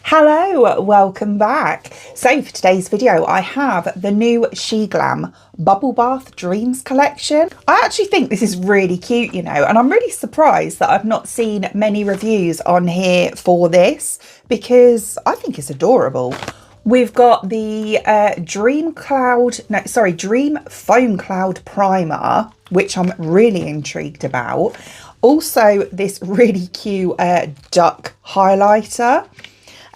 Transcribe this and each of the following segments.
Hello, welcome back. So for today's video, I have the new Sheglam Bubble Bath Dreams collection. I actually think this is really cute, you know, and I'm really surprised that I've not seen many reviews on here for this because I think it's adorable. We've got the Dream Foam Cloud Primer, which I'm really intrigued about. Also, this really cute duck highlighter.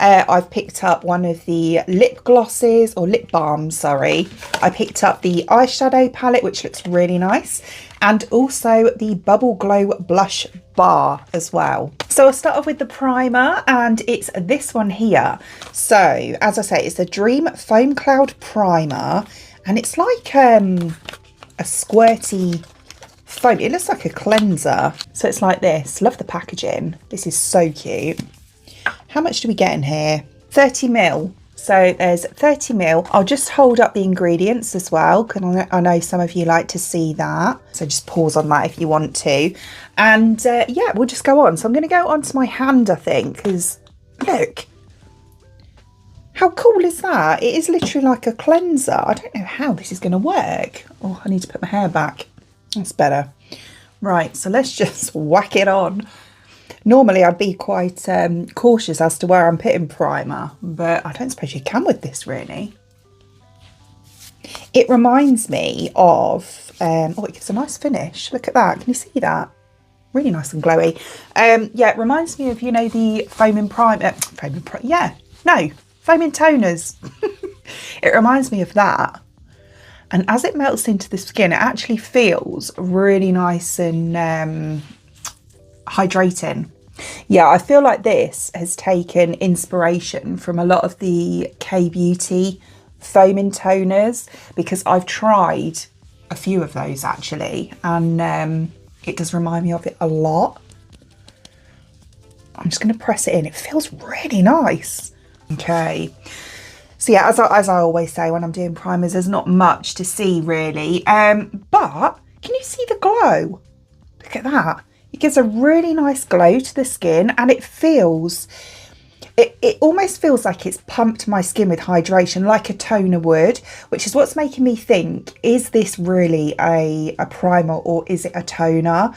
I've picked up one of the lip glosses, or lip balms, sorry. I picked up the eyeshadow palette, which looks really nice, and also the Bubble Glow blush bar as well. So I'll start off with the primer, and it's this one here. So, as I say, it's the Dream Foam Cloud Primer, and it's like a squirty foam. It looks like a cleanser. So it's like this. Love the packaging. This is so cute. How much do we get in here? 30ml. So there's 30ml. I'll just hold up the ingredients as well, because I know some of you like to see that. So just pause on that if you want to. And yeah, we'll just go on. So I'm going to go onto my hand, I think, because look. How cool is that? It is literally like a cleanser. I don't know how this is going to work. Oh, I need to put my hair back. That's better. Right, so let's just whack it on. Normally I'd be quite cautious as to where I'm putting primer, but I don't suppose you can with this really. It reminds me of, oh, it gives a nice finish. Look at that, can you see that? Really nice and glowy. Yeah, it reminds me of, you know, the foaming toners. It reminds me of that. And as it melts into the skin, it actually feels really nice and hydrating. Yeah, I feel like this has taken inspiration from a lot of the K-Beauty foaming toners, because I've tried a few of those actually, and it does remind me of it a lot. I'm just going to press it in. It feels really nice. Okay. So yeah, as I always say when I'm doing primers, there's not much to see really. But can you see the glow? Look at that. It gives a really nice glow to the skin, and it feels, it almost feels like it's pumped my skin with hydration like a toner would, which is what's making me think, is this really a primer or is it a toner?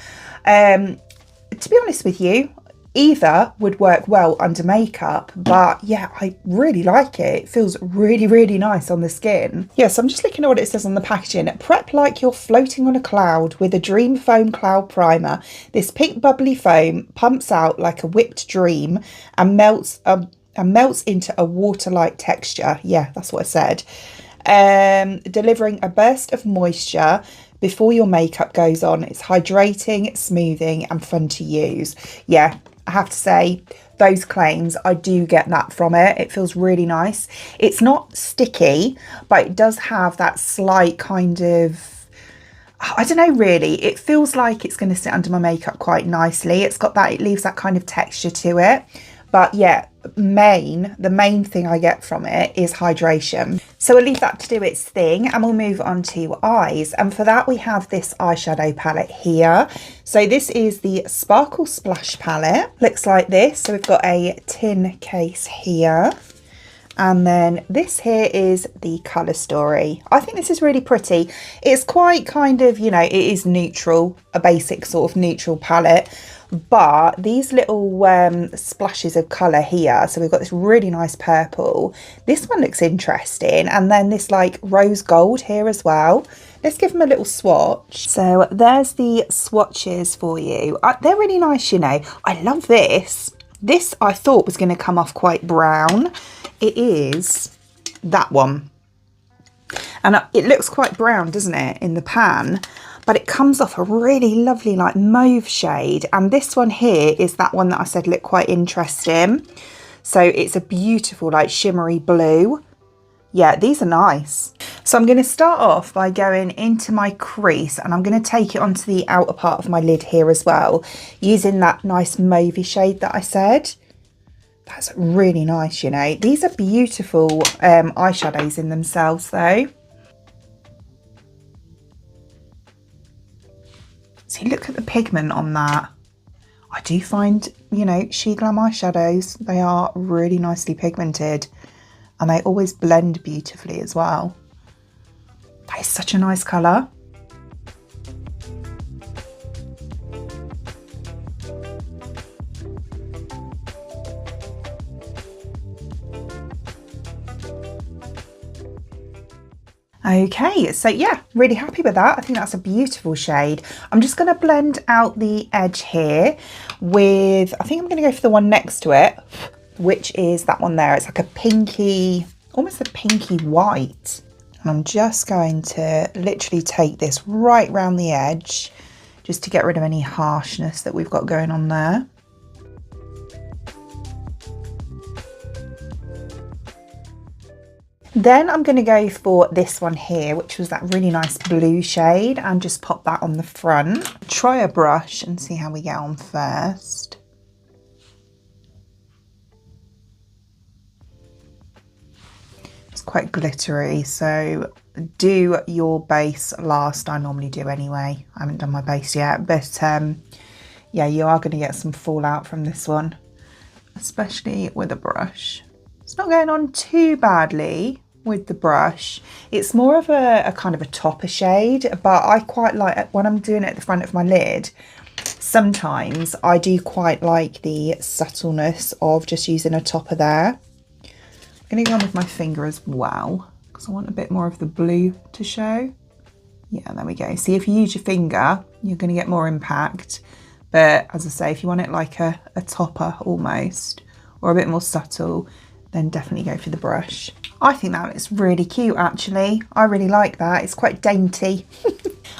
To be honest with you, either would work well under makeup, but yeah, I really like it. It feels really, really nice on the skin. Yes, I'm just looking at what it says on the packaging. Prep like you're floating on a cloud with a Dream Foam Cloud Primer. This pink bubbly foam pumps out like a whipped dream and melts into a water-like texture. Yeah, that's what I said. Delivering a burst of moisture before your makeup goes on. It's hydrating, smoothing, and fun to use. Yeah, I have to say, those claims, I do get that from it. It feels really nice. It's not sticky, but it does have that slight kind of, I don't know really, it feels like it's going to sit under my makeup quite nicely. It's got that, it leaves that kind of texture to it. But yeah, the main thing I get from it is hydration. So we'll leave that to do its thing, and we'll move on to eyes. And for that, we have this eyeshadow palette here. So this is the Sparkle Splash palette. Looks like this. So we've got a tin case here. And then this here is the Colour Story. I think this is really pretty. It's quite kind of, you know, it is neutral, a basic sort of neutral palette. But these little splashes of colour here, so we've got this really nice purple. This one looks interesting, and then this like rose gold here as well. Let's give them a little swatch. So there's the swatches for you. They're really nice, you know. I love this. This I thought was going to come off quite brown. It is that one. And it looks quite brown, doesn't it, in the pan? But it comes off a really lovely like mauve shade. And this one here is that one that I said looked quite interesting. So it's a beautiful like shimmery blue. Yeah, these are nice. So I'm going to start off by going into my crease, and I'm going to take it onto the outer part of my lid here as well, using that nice mauvey shade that I said. That's really nice, you know. These are beautiful eyeshadows in themselves though. See, look at the pigment on that. I do find you know, Sheglam eyeshadows. They are really nicely pigmented and they always blend beautifully as well. That is such a nice colour. Okay, so yeah, really happy with that. I think that's a beautiful shade. I'm just going to blend out the edge here with, I think I'm going to go for the one next to it, which is that one there. It's like a pinky, almost a pinky white. And I'm just going to literally take this right round the edge just to get rid of any harshness that we've got going on there. Then I'm going to go for this one here, which was that really nice blue shade, and just pop that on the front. Try a brush and see how we get on first. It's quite glittery, so do your base last. I normally do anyway. I haven't done my base yet, but yeah, you are going to get some fallout from this one, especially with a brush. It's not going on too badly with the brush. It's more of a kind of a topper shade, but I quite like when I'm doing it at the front of my lid. Sometimes I do quite like the subtleness of just using a topper there. I'm going to go on with my finger as well because I want a bit more of the blue to show. Yeah, there we go. See, if you use your finger, you're going to get more impact. But as I say, if you want it like a topper almost, or a bit more subtle, then definitely go for the brush. I think that looks really cute actually. I really like that. It's quite dainty.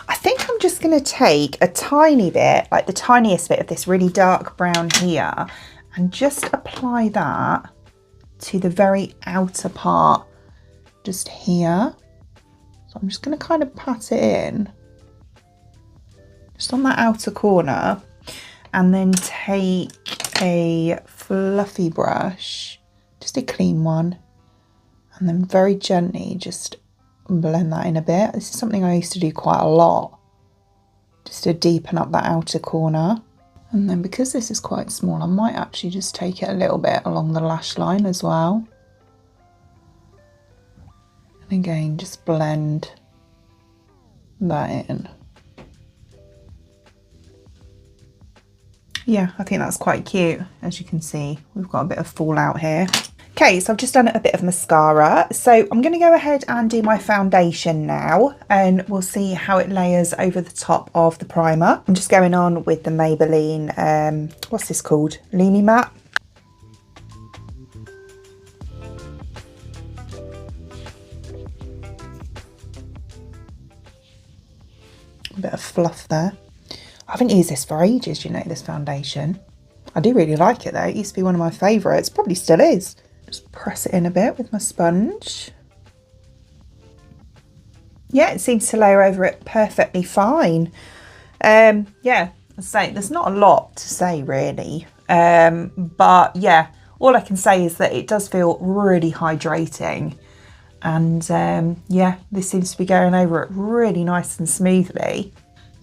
I think I'm just going to take a tiny bit, like the tiniest bit of this really dark brown here, and just apply that to the very outer part, just here. So I'm just going to kind of pat it in, just on that outer corner, and then take a fluffy brush, just a clean one, and then very gently just blend that in a bit. This is something I used to do quite a lot, just to deepen up that outer corner. And then because this is quite small, I might actually just take it a little bit along the lash line as well. And again, just blend that in. Yeah, I think that's quite cute. As you can see, we've got a bit of fallout here. Okay, so I've just done a bit of mascara. So I'm going to go ahead and do my foundation now, and we'll see how it layers over the top of the primer. I'm just going on with the Maybelline, what's this called? Lumi Matte. A bit of fluff there. I haven't used this for ages, you know, this foundation. I do really like it though. It used to be one of my favourites, probably still is. Just press it in a bit with my sponge. Yeah, it seems to layer over it perfectly fine. Yeah, I say there's not a lot to say really. But yeah, all I can say is that it does feel really hydrating. And yeah, this seems to be going over it really nice and smoothly.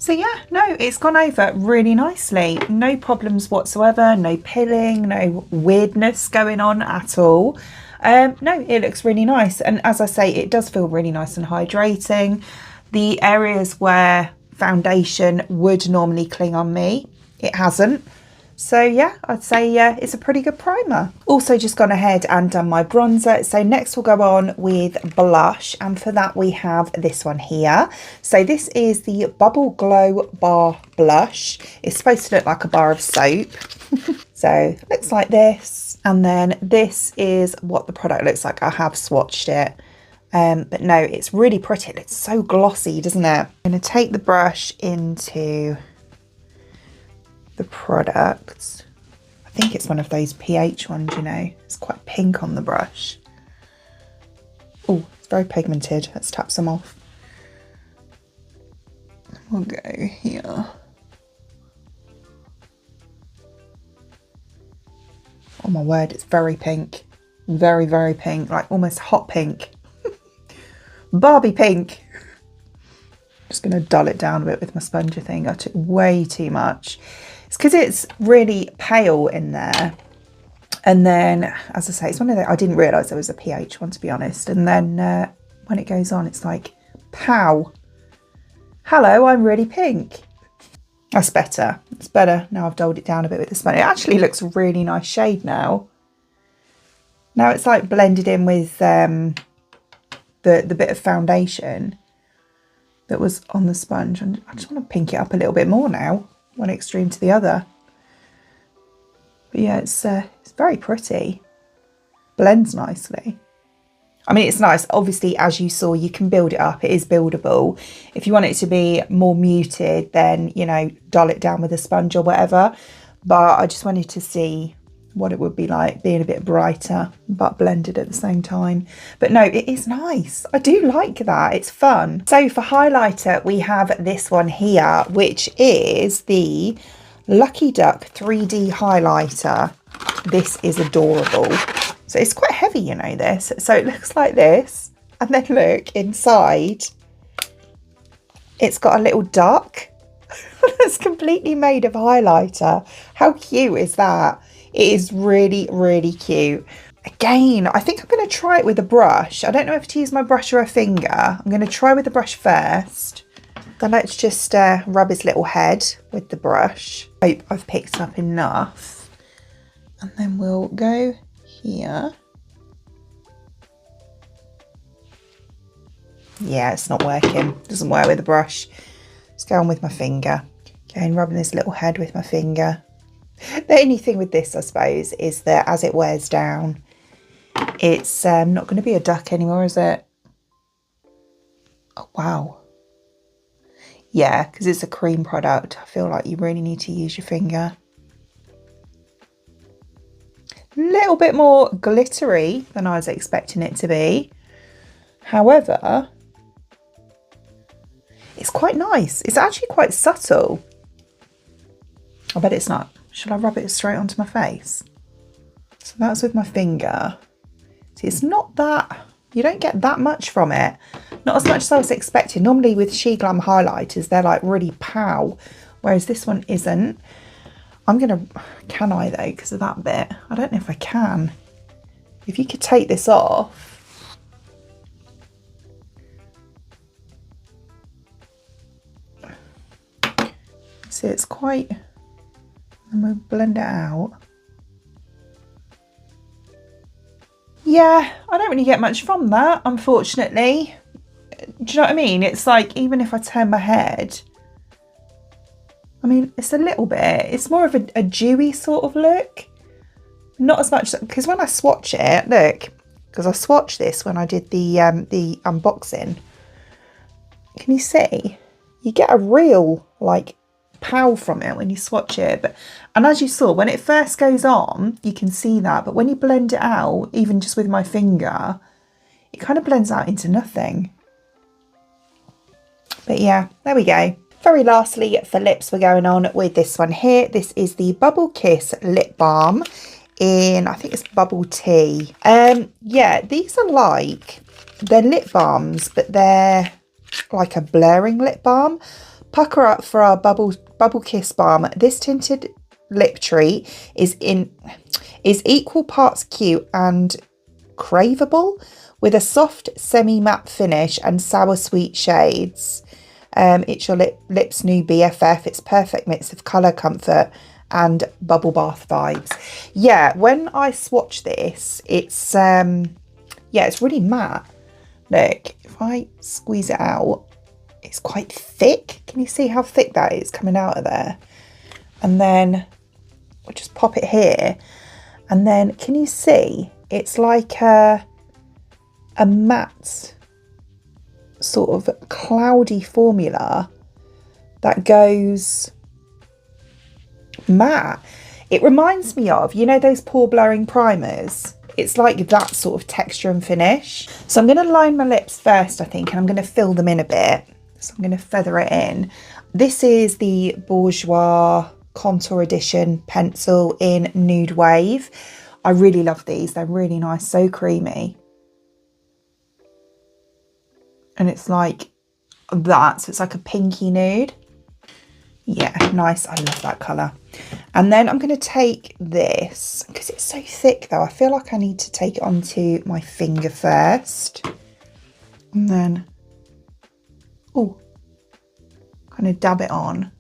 So yeah, no, it's gone over really nicely. No problems whatsoever, no pilling, no weirdness going on at all. No, it looks really nice. And as I say, it does feel really nice and hydrating. The areas where foundation would normally cling on me, it hasn't. So yeah, I'd say it's a pretty good primer. Also just gone ahead and done my bronzer. So next we'll go on with blush, and for that we have this one here. So this is the Bubble Glow Bar Blush. It's supposed to look like a bar of soap. So it looks like this. And then this is what the product looks like. I have swatched it. But no, it's really pretty. It's so glossy, doesn't it? I'm going to take the brush into the product. I think it's one of those pH ones, you know. It's quite pink on the brush. Oh, it's very pigmented. Let's tap some off. We'll go here. Oh my word, it's very pink. Very, very pink, like almost hot pink. Barbie pink. Just going to dull it down a bit with my sponge, I think. I took way too much. It's because it's really pale in there. And then, as I say, it's one of the, I didn't realise there was a pH one, to be honest. And then when it goes on, it's like, pow. Hello, I'm really pink. That's better. It's better now I've dulled it down a bit with the sponge. It actually looks a really nice shade now. Now it's like blended in with the bit of foundation that was on the sponge. And I just want to pink it up a little bit more now, one extreme to the other. But yeah, it's very pretty. Blends nicely. I mean, it's nice. Obviously, as you saw, you can build it up. It is buildable. If you want it to be more muted, then, you know, dull it down with a sponge or whatever. But I just wanted to see what it would be like being a bit brighter, but blended at the same time. But no, it is nice. I do like that. It's fun. So for highlighter, we have this one here, which is the Lucky Duck 3D highlighter. This is adorable. So it's quite heavy, you know, this. So it looks like this. And then look, inside, it's got a little duck that's completely made of highlighter. How cute is that? It is really, really cute. Again, I think I'm going to try it with a brush. I don't know if to use my brush or a finger. I'm going to try with the brush first. Then let's just rub his little head with the brush. Hope I've picked up enough. And then we'll go here. Yeah, it's not working. Doesn't work with the brush. Let's go on with my finger. Again, rubbing this little head with my finger. The only thing with this, I suppose, is that as it wears down, it's not going to be a duck anymore, is it? Oh, wow. Yeah, because it's a cream product. I feel like you really need to use your finger. A little bit more glittery than I was expecting it to be. However, it's quite nice. It's actually quite subtle. I bet it's not. Shall I rub it straight onto my face? So that's with my finger. See, it's not that, you don't get that much from it. Not as much as I was expecting. Normally with Sheglam highlighters, they're like really pow, whereas this one isn't. Can I though, because of that bit? I don't know if I can. If you could take this off. See, it's quite, and we'll blend it out. Yeah, I don't really get much from that, unfortunately. Do you know what I mean? It's like, even if I turn my head, I mean, it's a little bit, it's more of a dewy sort of look. Not as much, because when I swatch it, look, because I swatched this when I did the unboxing. Can you see? You get a real, like, pow from it when you swatch it. And as you saw, when it first goes on, you can see that. But when you blend it out, even just with my finger, it kind of blends out into nothing. But yeah, there we go. Very lastly, for lips, we're going on with this one here. This is the Bubble Kiss Lip Balm in, I think it's Bubble Tea. Yeah, these are like, they're lip balms, but they're like a blurring lip balm. Pucker up for our Bubble Kiss Balm. This tinted lip treat is equal parts cute and craveable, with a soft semi-matte finish and sour sweet shades. It's your lips' new BFF. It's perfect mix of colour, comfort and bubble bath vibes. Yeah, when I swatch this, it's yeah, it's really matte. Look, if I squeeze it out, it's quite thick. Can you see how thick that is coming out of there? And then we'll just pop it here. And then can you see? It's like a matte sort of cloudy formula that goes matte. It reminds me of, you know, those pore blurring primers. It's like that sort of texture and finish. So I'm going to line my lips first, I think, and I'm going to fill them in a bit. So I'm going to feather it in. This is the Bourjois Contour Edition pencil in Nude Wave. I really love these. They're really nice, so creamy. And it's like that, so it's like a pinky nude. Yeah, nice. I love that colour. And then I'm going to take this, because it's so thick though, I feel like I need to take it onto my finger first. And then, oh, kind of dab it on.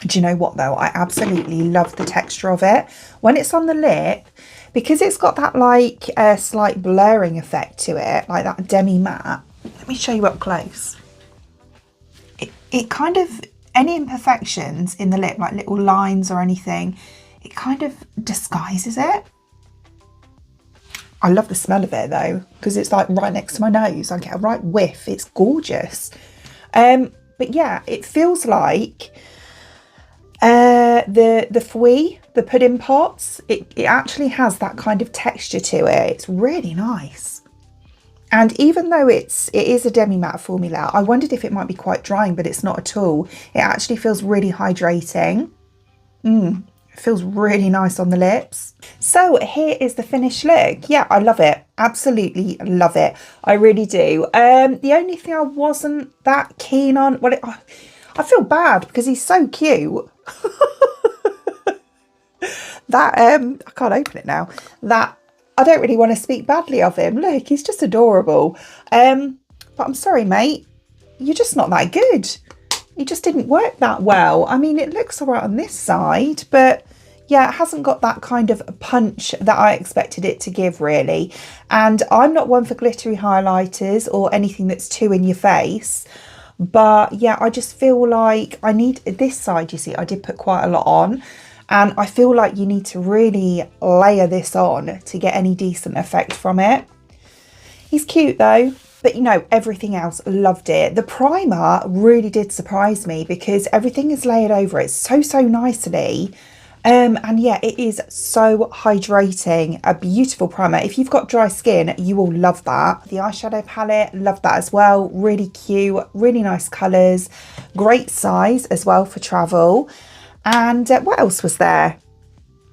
Do you know what though? I absolutely love the texture of it. When it's on the lip, because it's got that like slight blurring effect to it, like that demi matte. Let me show you up close. It kind of, any imperfections in the lip, like little lines or anything, it kind of disguises it. I love the smell of it though, because it's like right next to my nose. I get a right whiff. It's gorgeous. But yeah, it feels like the fouille, the pudding pots, it actually has that kind of texture to it. It's really nice. And even though it is a demi matte formula, I wondered if it might be quite drying, but it's not at all. It actually feels really hydrating. It feels really nice on the lips. So here is the finished look. Yeah, I love it. Absolutely love it. I really do. The only thing I wasn't that keen on, well, I feel bad because he's so cute. That I can't open it now. That I don't really want to speak badly of him. Look, he's just adorable. But I'm sorry, mate. You're just not that good. He just didn't work that well. I mean, it looks all right on this side, but yeah, it hasn't got that kind of punch that I expected it to give, really. And I'm not one for glittery highlighters or anything that's too in your face. But yeah, I just feel like I need this side, you see, I did put quite a lot on. And I feel like you need to really layer this on to get any decent effect from it. He's cute though. But you know, everything else, loved it. The primer really did surprise me because everything is layered over it so nicely. And yeah, it is so hydrating, a beautiful primer. If you've got dry skin, you will love that. The eyeshadow palette, love that as well. Really cute, really nice colours, great size as well for travel. And what else was there?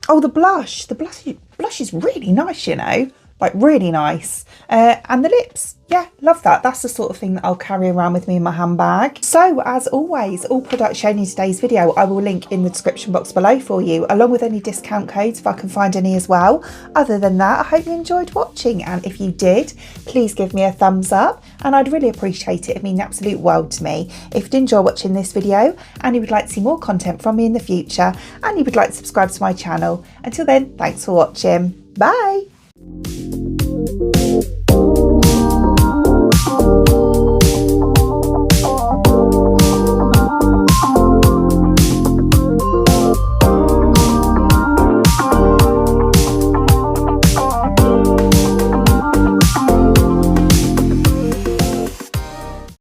Oh, the blush. The blush is really nice, you know, like really nice. And the lips, yeah, love that. That's the sort of thing that I'll carry around with me in my handbag. So as always, all products shown in today's video, I will link in the description box below for you, along with any discount codes if I can find any as well. Other than that, I hope you enjoyed watching. And if you did, please give me a thumbs up and I'd really appreciate it. It'd mean the absolute world to me. If you did enjoy watching this video and you would like to see more content from me in the future and you would like to subscribe to my channel. Until then, thanks for watching. Bye.